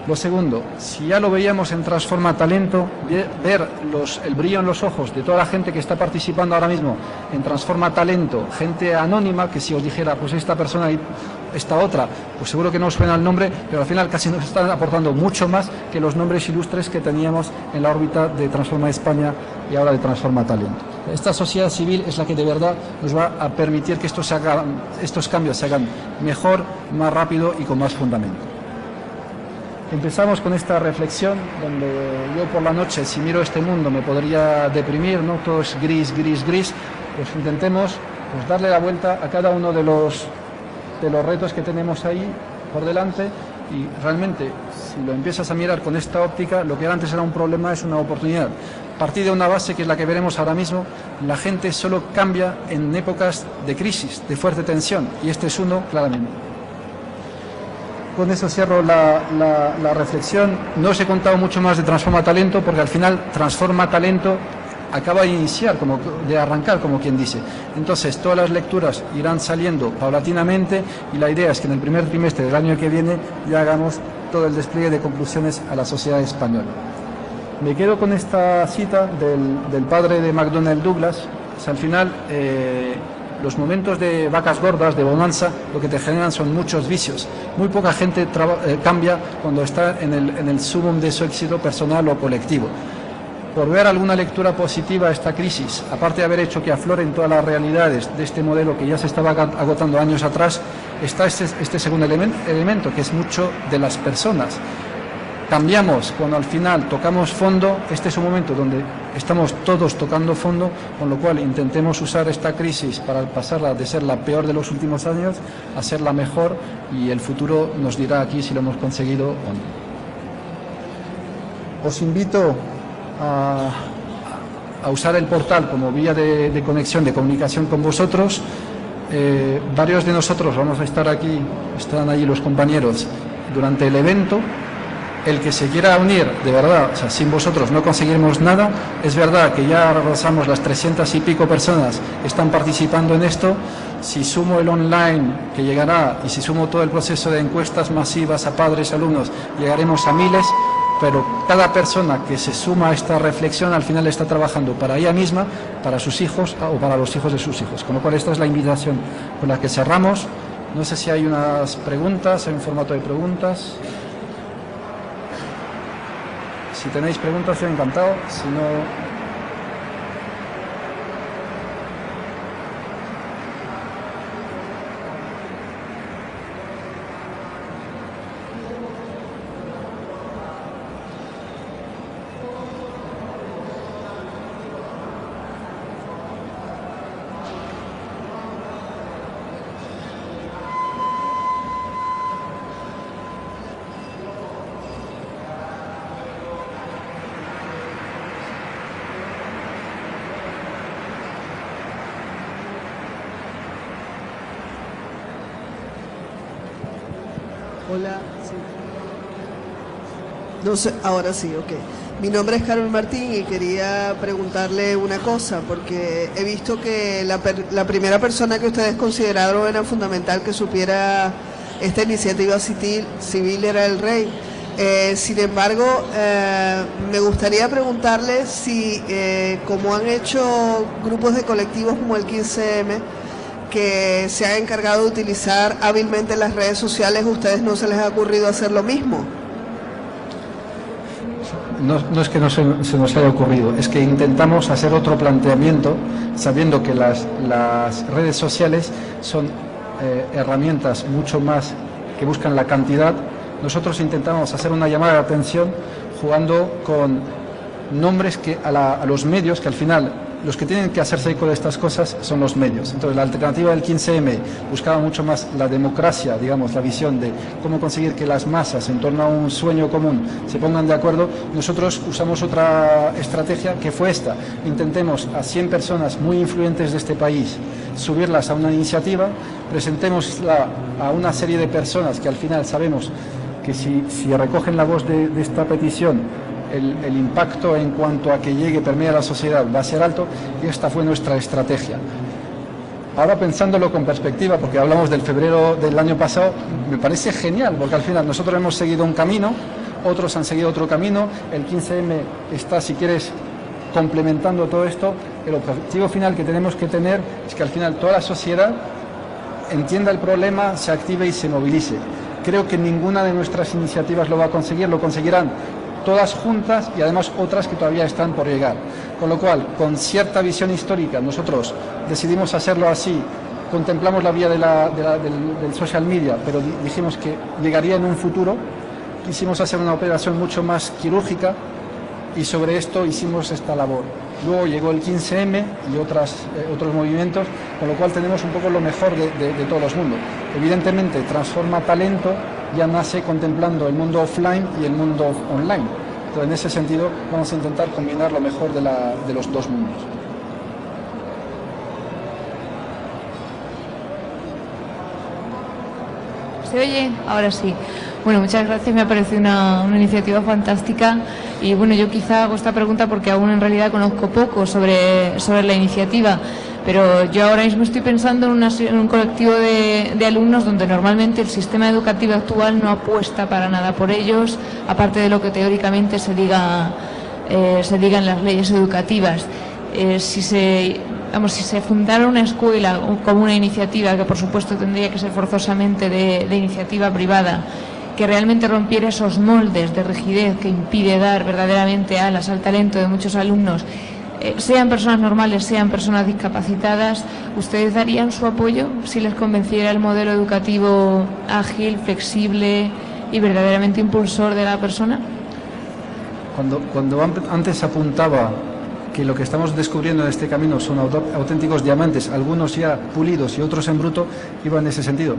Lo segundo, si ya lo veíamos en Transforma Talento, ver el brillo en los ojos de toda la gente que está participando ahora mismo en Transforma Talento, gente anónima, que si os dijera, pues esta persona y esta otra, pues seguro que no os suena el nombre, pero al final casi nos están aportando mucho más que los nombres ilustres que teníamos en la órbita de Transforma España y ahora de Transforma Talento. Esta sociedad civil es la que de verdad nos va a permitir que estos cambios se hagan mejor, más rápido y con más fundamento. Empezamos con esta reflexión donde yo por la noche, si miro este mundo, me podría deprimir, ¿no? Todo es gris, gris, gris. Pues intentemos darle la vuelta a cada uno de los retos que tenemos ahí por delante y realmente, si lo empiezas a mirar con esta óptica, lo que antes era un problema es una oportunidad. A partir de una base que es la que veremos ahora mismo, la gente solo cambia en épocas de crisis, de fuerte tensión, y este es uno claramente. Con eso cierro la reflexión. No os he contado mucho más de Transforma Talento porque al final Transforma Talento acaba de iniciar, de arrancar, como quien dice. Entonces todas las lecturas irán saliendo paulatinamente y la idea es que en el primer trimestre del año que viene ya hagamos todo el despliegue de conclusiones a la sociedad española. Me quedo con esta cita del padre de McDonnell Douglas. O sea, al final los momentos de vacas gordas, de bonanza, lo que te generan son muchos vicios. Muy poca gente cambia cuando está en el sumum de su éxito personal o colectivo. Por ver alguna lectura positiva a esta crisis, aparte de haber hecho que afloren todas las realidades de este modelo que ya se estaba agotando años atrás, está este segundo elemento, que es mucho de las personas. Cambiamos cuando al final tocamos fondo. Este es un momento donde estamos todos tocando fondo, con lo cual intentemos usar esta crisis para pasarla de ser la peor de los últimos años a ser la mejor, y el futuro nos dirá aquí si lo hemos conseguido o no. Os invito a usar el portal como vía de conexión, de comunicación con vosotros. varios de nosotros vamos a estar aquí, están allí los compañeros, durante el evento. El que se quiera unir, de verdad, o sea, sin vosotros no conseguiremos nada. Es verdad que ya rebasamos las 300 y pico personas que están participando en esto. Si sumo el online que llegará y si sumo todo el proceso de encuestas masivas a padres, alumnos, llegaremos a miles, pero cada persona que se suma a esta reflexión al final está trabajando para ella misma, para sus hijos o para los hijos de sus hijos. Con lo cual esta es la invitación con la que cerramos. No sé si hay unas preguntas, hay un formato de preguntas. Si tenéis preguntas, yo encantado. Si no... Hola, sí. No sé, ahora sí, ok. Mi nombre es Carol Martín y quería preguntarle una cosa, porque he visto que la primera persona que ustedes consideraron era fundamental que supiera esta iniciativa civil era el rey. Sin embargo, me gustaría preguntarle si, como han hecho grupos de colectivos como el 15M, que se han encargado de utilizar hábilmente las redes sociales, ¿a ustedes no se les ha ocurrido hacer lo mismo? No es que no se nos haya ocurrido, es que intentamos hacer otro planteamiento, sabiendo que las redes sociales son herramientas mucho más que buscan la cantidad. Nosotros intentamos hacer una llamada de atención jugando con nombres que a los medios, que al final los que tienen que hacerse eco de estas cosas son los medios. Entonces la alternativa del 15M buscaba mucho más la democracia, digamos, la visión de cómo conseguir que las masas en torno a un sueño común se pongan de acuerdo. Nosotros usamos otra estrategia que fue esta: intentemos a 100 personas muy influyentes de este país subirlas a una iniciativa, presentémosla a una serie de personas que al final sabemos que si recogen la voz de esta petición, el impacto en cuanto a que llegue, permea la sociedad, va a ser alto, y esta fue nuestra estrategia. Ahora pensándolo con perspectiva, porque hablamos del febrero del año pasado, me parece genial, porque al final nosotros hemos seguido un camino, otros han seguido otro camino, el 15M está, si quieres, complementando todo esto. El objetivo final que tenemos que tener es que al final toda la sociedad entienda el problema, se active y se movilice. Creo que ninguna de nuestras iniciativas lo va a conseguir, lo conseguirán todas juntas y además otras que todavía están por llegar. Con lo cual, con cierta visión histórica, nosotros decidimos hacerlo así, contemplamos la vía del social media, pero dijimos que llegaría en un futuro. Quisimos hacer una operación mucho más quirúrgica y sobre esto hicimos esta labor. Luego llegó el 15M y otros movimientos, con lo cual tenemos un poco lo mejor de todos los mundos. Evidentemente, Transforma Talento ya nace contemplando el mundo offline y el mundo online. Entonces, en ese sentido, vamos a intentar combinar lo mejor de los dos mundos. ¿Se oye? Ahora sí. Bueno, muchas gracias, me ha parecido una iniciativa fantástica y bueno, yo quizá hago esta pregunta porque aún en realidad conozco poco sobre la iniciativa, pero yo ahora mismo estoy pensando en un colectivo de alumnos donde normalmente el sistema educativo actual no apuesta para nada por ellos, aparte de lo que teóricamente se diga en las leyes educativas. Si se fundara una escuela como una iniciativa, que por supuesto tendría que ser forzosamente de iniciativa privada, que realmente rompiera esos moldes de rigidez que impide dar verdaderamente alas al talento de muchos alumnos, sean personas normales, sean personas discapacitadas, ¿ustedes darían su apoyo si les convenciera el modelo educativo ágil, flexible y verdaderamente impulsor de la persona? Cuando antes apuntaba que lo que estamos descubriendo en este camino son auténticos diamantes, algunos ya pulidos y otros en bruto, iba en ese sentido.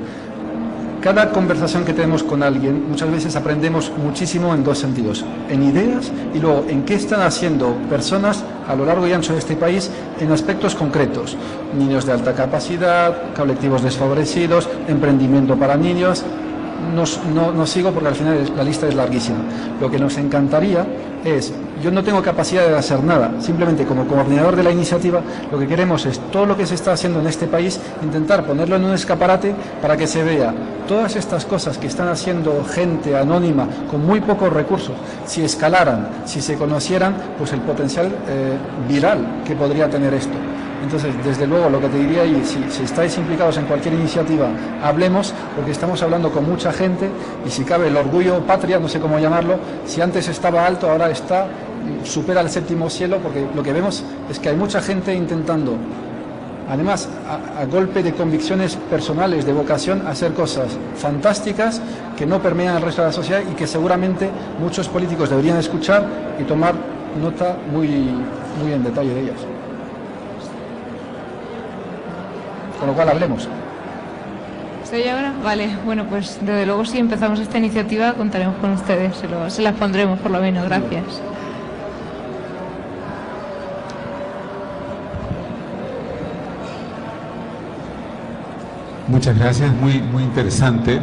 cada conversación que tenemos con alguien, muchas veces aprendemos muchísimo en dos sentidos, en ideas y luego en qué están haciendo personas a lo largo y ancho de este país en aspectos concretos. Niños de alta capacidad, colectivos desfavorecidos, emprendimiento para niños. No sigo porque al final la lista es larguísima. Lo que nos encantaría es, yo no tengo capacidad de hacer nada, simplemente como coordinador de la iniciativa, lo que queremos es todo lo que se está haciendo en este país, intentar ponerlo en un escaparate para que se vea todas estas cosas que están haciendo gente anónima con muy pocos recursos. Si escalaran, si se conocieran, pues el potencial viral que podría tener esto. Entonces, desde luego, lo que te diría ahí, si estáis implicados en cualquier iniciativa, hablemos, porque estamos hablando con mucha gente y si cabe el orgullo patria, no sé cómo llamarlo, si antes estaba alto, ahora supera el séptimo cielo, porque lo que vemos es que hay mucha gente intentando, además, a golpe de convicciones personales, de vocación, hacer cosas fantásticas que no permean el resto de la sociedad y que seguramente muchos políticos deberían escuchar y tomar nota muy en detalle de ellas. Con lo cual hablemos. ¿Estoy ahora? Vale, bueno, pues desde luego si empezamos esta iniciativa contaremos con ustedes, se las pondremos por lo menos, gracias. Muchas gracias, muy interesante.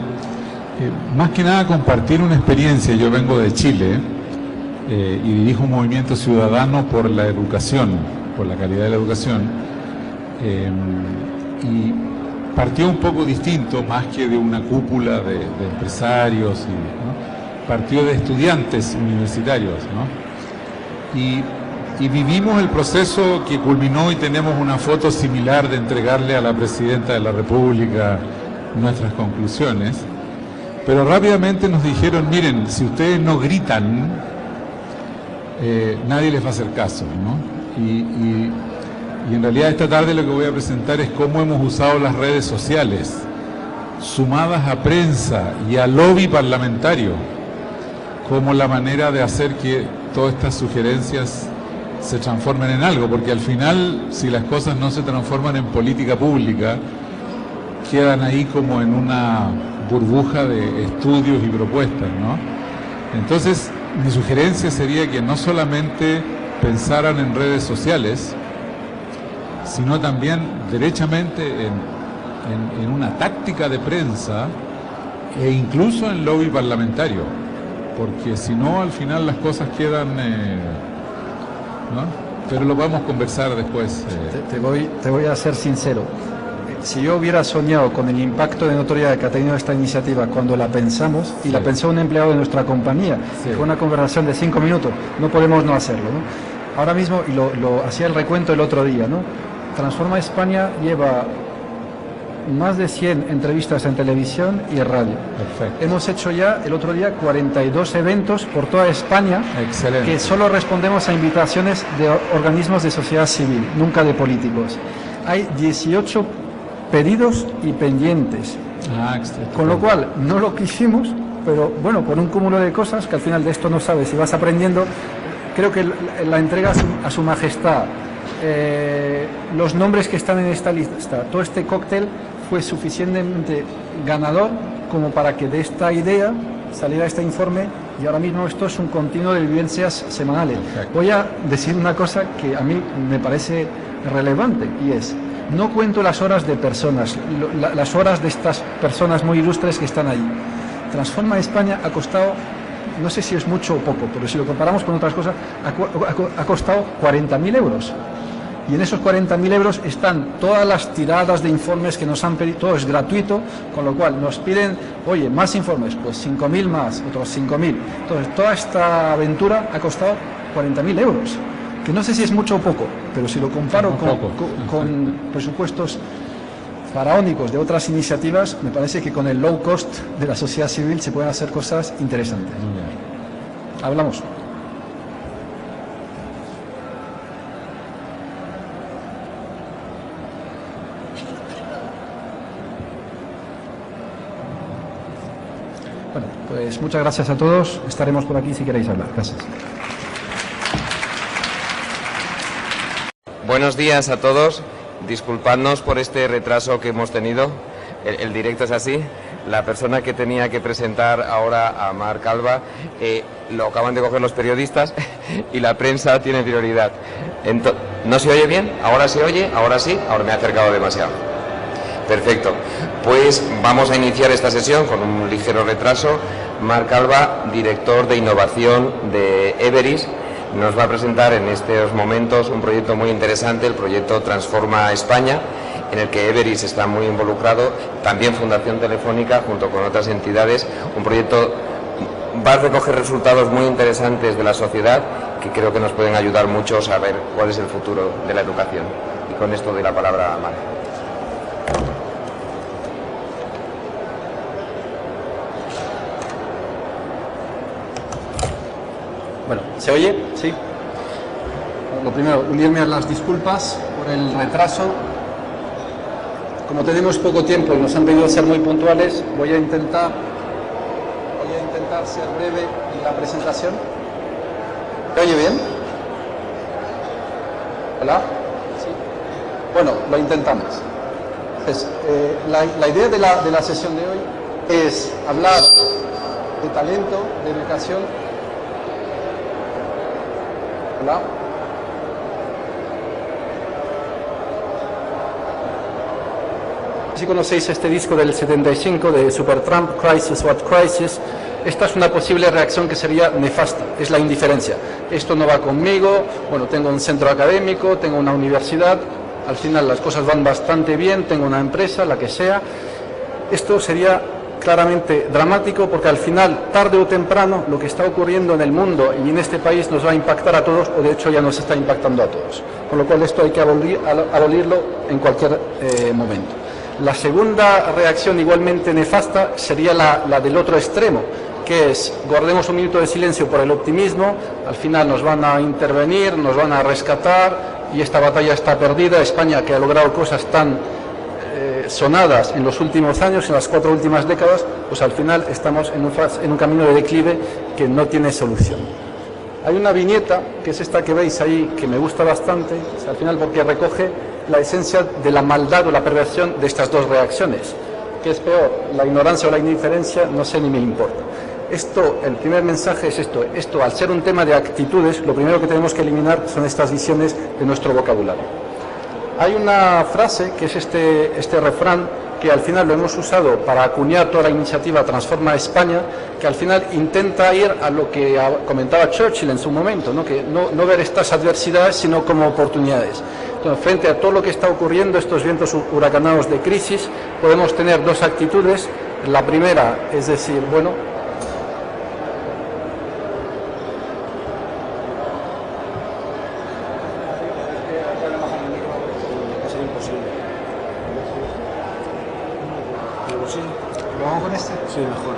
Más que nada compartir una experiencia. Yo vengo de Chile y dirijo un movimiento ciudadano por la educación, por la calidad de la educación. Y partió un poco distinto, más que de una cúpula de empresarios, ¿no? Partió de estudiantes universitarios, ¿no? Y vivimos el proceso que culminó y tenemos una foto similar de entregarle a la Presidenta de la República nuestras conclusiones, pero rápidamente nos dijeron, miren, si ustedes no gritan, nadie les va a hacer caso, ¿no? Y en realidad esta tarde lo que voy a presentar es cómo hemos usado las redes sociales, sumadas a prensa y a lobby parlamentario, como la manera de hacer que todas estas sugerencias se transformen en algo, porque al final, si las cosas no se transforman en política pública, quedan ahí como en una burbuja de estudios y propuestas, ¿no? Entonces, mi sugerencia sería que no solamente pensaran en redes sociales, sino también derechamente en una táctica de prensa e incluso en lobby parlamentario, porque si no, al final las cosas quedan, ¿no? Pero lo vamos a conversar después. Te voy a ser sincero. Si yo hubiera soñado con el impacto de notoriedad que ha tenido esta iniciativa cuando la pensamos, y la pensó un empleado de nuestra compañía, fue una conversación de 5 minutos, no podemos no hacerlo, ¿no? Ahora mismo, y lo hacía el recuento el otro día, ¿no? Transforma España lleva más de 100 entrevistas en televisión y en radio. Perfecto. Hemos hecho ya el otro día 42 eventos por toda España. Excelente. Que solo respondemos a invitaciones de organismos de sociedad civil, nunca de políticos. Hay 18 pedidos y pendientes. Con lo cual, no lo quisimos, pero bueno, por un cúmulo de cosas que al final de esto no sabes si vas aprendiendo, creo que la entrega a su majestad, los nombres que están en esta lista, todo este cóctel fue suficientemente ganador como para que de esta idea saliera este informe, y ahora mismo esto es un continuo de vivencias semanales. Voy a decir una cosa que a mí me parece relevante, y es, no cuento las horas de personas, las horas de estas personas muy ilustres que están ahí. Transforma España ha costado, no sé si es mucho o poco, pero si lo comparamos con otras cosas, ha costado 40.000 euros. Y en esos 40.000 euros están todas las tiradas de informes que nos han pedido, todo es gratuito, con lo cual nos piden, oye, más informes, pues 5.000 más, otros 5.000. Entonces, toda esta aventura ha costado 40.000 euros, que no sé si es mucho o poco, pero si lo comparo con presupuestos faraónicos de otras iniciativas, me parece que con el low cost de la sociedad civil se pueden hacer cosas interesantes. Hablamos. Bueno, pues muchas gracias a todos. Estaremos por aquí si queréis hablar. Gracias. Buenos días a todos. Disculpadnos por este retraso que hemos tenido. el directo es así. La persona que tenía que presentar ahora a Marc Alba lo acaban de coger los periodistas y la prensa tiene prioridad. ¿No se oye bien? ¿Ahora se oye? ¿Ahora sí? Ahora me he acercado demasiado. Perfecto. Pues vamos a iniciar esta sesión con un ligero retraso. Marc Alba, director de innovación de Everis, nos va a presentar en estos momentos un proyecto muy interesante, el proyecto Transforma España, en el que Everis está muy involucrado, también Fundación Telefónica junto con otras entidades. Un proyecto va a recoger resultados muy interesantes de la sociedad que creo que nos pueden ayudar mucho a saber cuál es el futuro de la educación. Y con esto doy la palabra a Marc. Bueno, ¿se oye? Sí. Lo primero, unirme a las disculpas por el retraso. Como tenemos poco tiempo y nos han pedido ser muy puntuales, voy a intentar ser breve en la presentación. ¿Se oye bien? ¿Hola? ¿Sí? Bueno, lo intentamos. Entonces, la idea de la sesión de hoy es hablar de talento, de educación. Hola. Si conocéis este disco del 75 de Supertramp, Crisis What Crisis, esta es una posible reacción que sería nefasta, es la indiferencia. Esto no va conmigo, bueno, tengo un centro académico, tengo una universidad, al final las cosas van bastante bien, tengo una empresa, la que sea. Esto sería claramente dramático porque al final, tarde o temprano, lo que está ocurriendo en el mundo y en este país nos va a impactar a todos, o de hecho ya nos está impactando a todos. Con lo cual esto hay que abolirlo en cualquier momento. La segunda reacción igualmente nefasta sería la del otro extremo, que es, guardemos un minuto de silencio por el optimismo, al final nos van a intervenir, nos van a rescatar y esta batalla está perdida. España, que ha logrado cosas tan sonadas en los últimos años, en las 4 últimas décadas, pues al final estamos en un camino de declive que no tiene solución. Hay una viñeta, que es esta que veis ahí, que me gusta bastante, al final porque recoge la esencia de la maldad o la perversión de estas dos reacciones. ¿Qué es peor, la ignorancia o la indiferencia? No sé ni me importa. Esto, el primer mensaje es esto al ser un tema de actitudes, lo primero que tenemos que eliminar son estas visiones de nuestro vocabulario. Hay una frase que es este refrán, que al final lo hemos usado para acuñar toda la iniciativa Transforma España, que al final intenta ir a lo que comentaba Churchill en su momento, ¿no? Que no ver estas adversidades sino como oportunidades. Entonces, frente a todo lo que está ocurriendo, estos vientos huracanados de crisis, podemos tener dos actitudes. La primera es decir, bueno, ¿lo hago con este? Sí, mejor.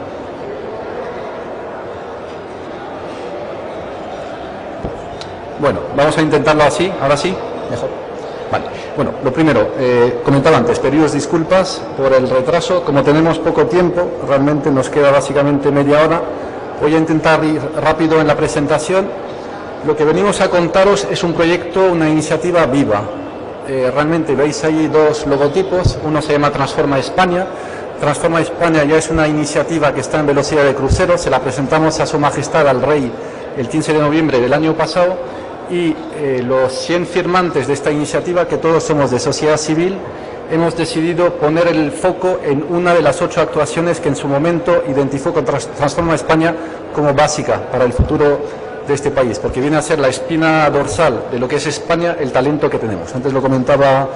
Bueno, vamos a intentarlo así, ahora sí, mejor. Vale, bueno, lo primero, comentaba antes, pediros disculpas por el retraso, como tenemos poco tiempo, realmente nos queda básicamente media hora, voy a intentar ir rápido en la presentación. Lo que venimos a contaros es un proyecto, una iniciativa viva. Realmente veis ahí dos logotipos, uno se llama Transforma España. Transforma España ya es una iniciativa que está en velocidad de crucero, se la presentamos a Su Majestad, al Rey, el 15 de noviembre del año pasado, y los 100 firmantes de esta iniciativa, que todos somos de sociedad civil, hemos decidido poner el foco en una de las 8 actuaciones que en su momento identificó Transforma España como básica para el futuro de este país, porque viene a ser la espina dorsal de lo que es España, el talento que tenemos. Antes lo comentaba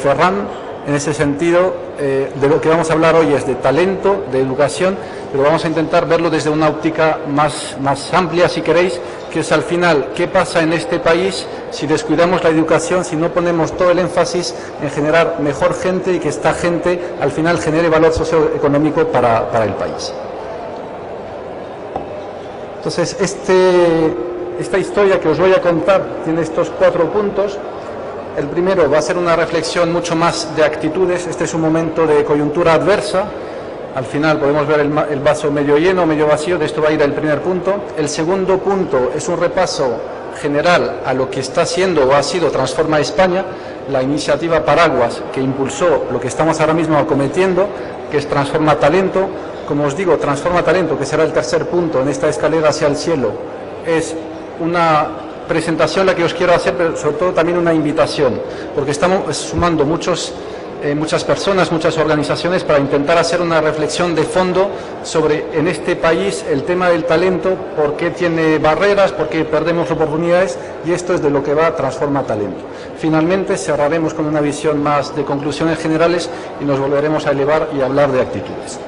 Ferran. En ese sentido, de lo que vamos a hablar hoy es de talento, de educación, pero vamos a intentar verlo desde una óptica más amplia, si queréis, que es al final qué pasa en este país si descuidamos la educación, si no ponemos todo el énfasis en generar mejor gente y que esta gente al final genere valor socioeconómico para el país. Entonces, esta historia que os voy a contar tiene estos 4 puntos. El primero va a ser una reflexión mucho más de actitudes. Este es un momento de coyuntura adversa. Al final podemos ver el vaso medio lleno, medio vacío. De esto va a ir el primer punto. El segundo punto es un repaso general a lo que está siendo o ha sido Transforma España. la iniciativa Paraguas, que impulsó lo que estamos ahora mismo acometiendo, que es Transforma Talento. Como os digo, Transforma Talento, que será el tercer punto en esta escalera hacia el cielo, es una presentación la que os quiero hacer, pero sobre todo también una invitación, porque estamos sumando muchas personas, muchas organizaciones para intentar hacer una reflexión de fondo sobre en este país el tema del talento, por qué tiene barreras, por qué perdemos oportunidades, y esto es de lo que va Transforma Talento. Finalmente cerraremos con una visión más de conclusiones generales y nos volveremos a elevar y a hablar de actitudes.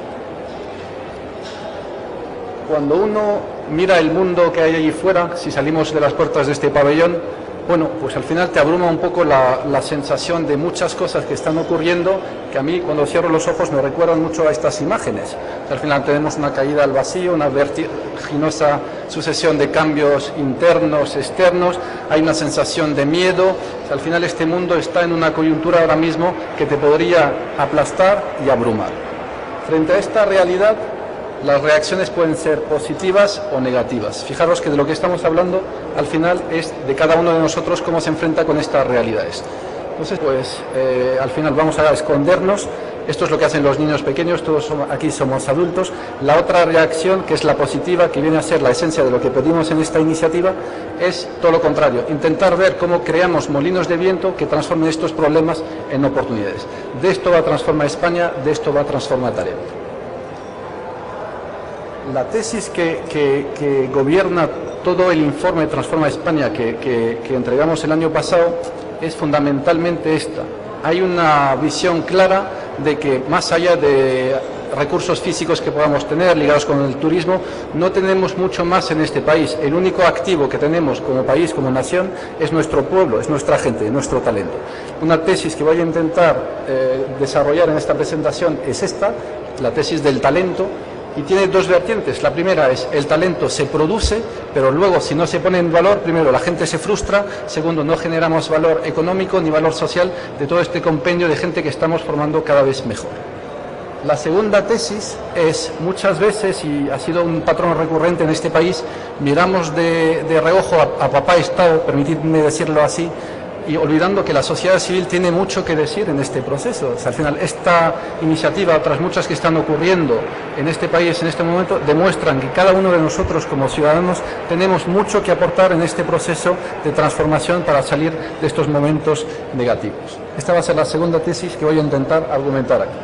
Cuando uno mira el mundo que hay allí fuera, si salimos de las puertas de este pabellón, bueno, pues al final te abruma un poco la sensación de muchas cosas que están ocurriendo, que a mí cuando cierro los ojos me recuerdan mucho a estas imágenes. Al final tenemos una caída al vacío, una vertiginosa sucesión de cambios internos, externos, hay una sensación de miedo. Al final este mundo está en una coyuntura ahora mismo que te podría aplastar y abrumar. Frente a esta realidad, las reacciones pueden ser positivas o negativas. Fijaros que de lo que estamos hablando al final es de cada uno de nosotros cómo se enfrenta con estas realidades. Entonces, pues al final vamos a escondernos. Esto es lo que hacen los niños pequeños, todos aquí somos adultos. La otra reacción, que es la positiva, que viene a ser la esencia de lo que pedimos en esta iniciativa, es todo lo contrario, intentar ver cómo creamos molinos de viento que transformen estos problemas en oportunidades. De esto va a transformar España, de esto va a transformar Talento. La tesis que gobierna todo el informe Transforma España que entregamos el año pasado es fundamentalmente esta. Hay una visión clara de que más allá de recursos físicos que podamos tener ligados con el turismo, no tenemos mucho más en este país. El único activo que tenemos como país, como nación, es nuestro pueblo, es nuestra gente, nuestro talento. Una tesis que voy a intentar desarrollar en esta presentación es esta, la tesis del talento. Y tiene dos vertientes. La primera es el talento se produce, pero luego si no se pone en valor, primero la gente se frustra, segundo no generamos valor económico ni valor social de todo este compendio de gente que estamos formando cada vez mejor. La segunda tesis es muchas veces, y ha sido un patrón recurrente en este país, miramos de reojo a papá Estado, permitidme decirlo así, y olvidando que la sociedad civil tiene mucho que decir en este proceso. O sea, al final, esta iniciativa, otras muchas que están ocurriendo en este país en este momento, demuestran que cada uno de nosotros como ciudadanos tenemos mucho que aportar en este proceso de transformación para salir de estos momentos negativos. Esta va a ser la segunda tesis que voy a intentar argumentar aquí.